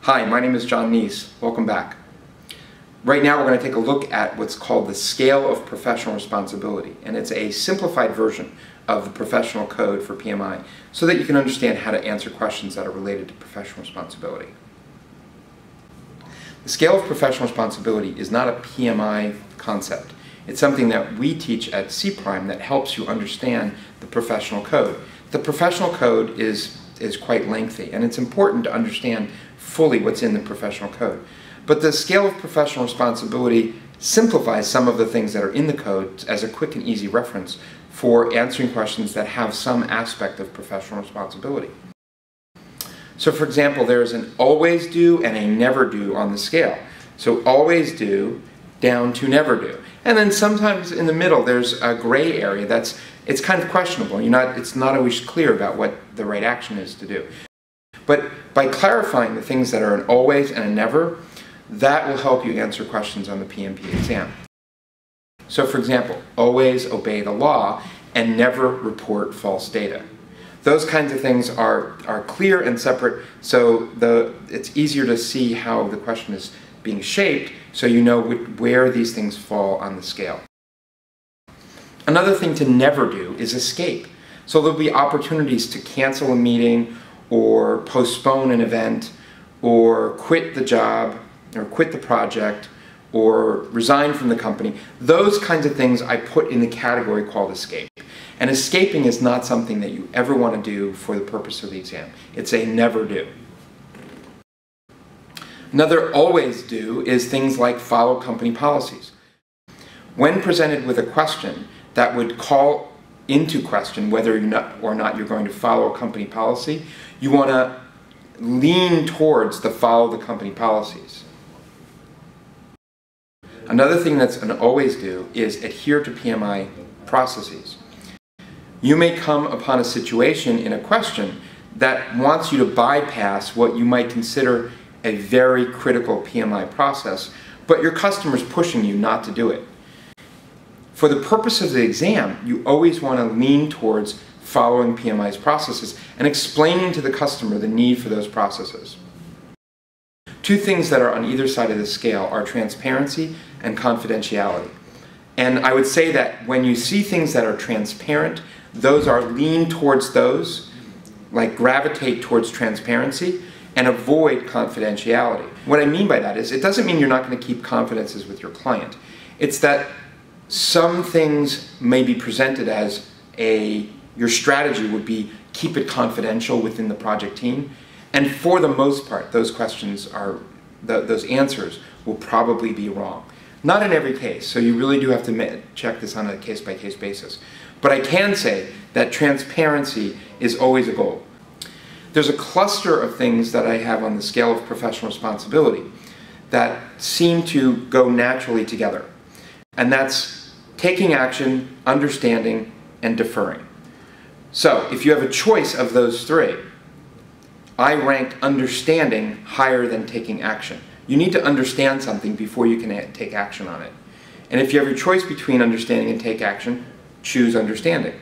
Hi, my name is John Niec. Welcome back. Right now we're going to take a look at what's called the scale of professional responsibility, and it's a simplified version of the professional code for PMI so that you can understand how to answer questions that are related to professional responsibility. The scale of professional responsibility is not a PMI concept. It's something that we teach at cPrime that helps you understand the professional code. The professional code is quite lengthy, and it's important to understand fully what's in the professional code. But the scale of professional responsibility simplifies some of the things that are in the code as a quick and easy reference for answering questions that have some aspect of professional responsibility. So for example, there's an always do and a never do on the scale. So always do down to never do. And then sometimes in the middle there's a gray area it's kind of questionable. It's not always clear about what the right action is to do. But by clarifying the things that are an always and a never, that will help you answer questions on the PMP exam. So for example, always obey the law and never report false data. Those kinds of things are clear and separate, so it's easier to see how the question is being shaped, so you know where these things fall on the scale. Another thing to never do is escape. So there'll be opportunities to cancel a meeting or postpone an event or quit the job or quit the project or resign from the company. Those kinds of things I put in the category called escape. And escaping is not something that you ever want to do for the purpose of the exam. It's a never do. Another always do is things like follow company policies. When presented with a question that would call into question whether or not you're going to follow a company policy, you want to lean towards the follow the company policies. Another thing that's an always do is adhere to PMI processes. You may come upon a situation in a question that wants you to bypass what you might consider a very critical PMI process, but your customer's pushing you not to do it. For the purpose of the exam, you always want to lean towards following PMI's processes and explaining to the customer the need for those processes. Two things that are on either side of the scale are transparency and confidentiality. And I would say that when you see things that are transparent, those are lean towards those, like gravitate towards transparency, and avoid confidentiality. What I mean by that is, it doesn't mean you're not going to keep confidences with your client. It's that some things may be presented as your strategy would be keep it confidential within the project team, and for the most part, those answers will probably be wrong. Not in every case, so you really do have to check this on a case-by-case basis. But I can say that transparency is always a goal. There's a cluster of things that I have on the scale of professional responsibility that seem to go naturally together. And that's taking action, understanding, and deferring. So if you have a choice of those three, I rank understanding higher than taking action. You need to understand something before you can take action on it. And if you have your choice between understanding and take action, choose understanding.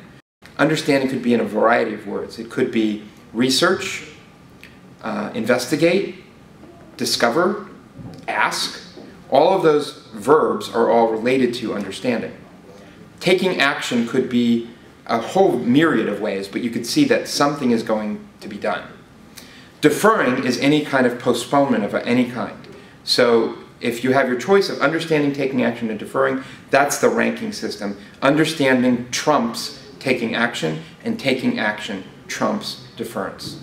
Understanding could be in a variety of words. It could be research, investigate, discover, ask. All of those verbs are all related to understanding. Taking action could be a whole myriad of ways, but you could see that something is going to be done. Deferring is any kind of postponement of any kind. So if you have your choice of understanding, taking action, and deferring, that's the ranking system. Understanding trumps taking action, and taking action trumps deference.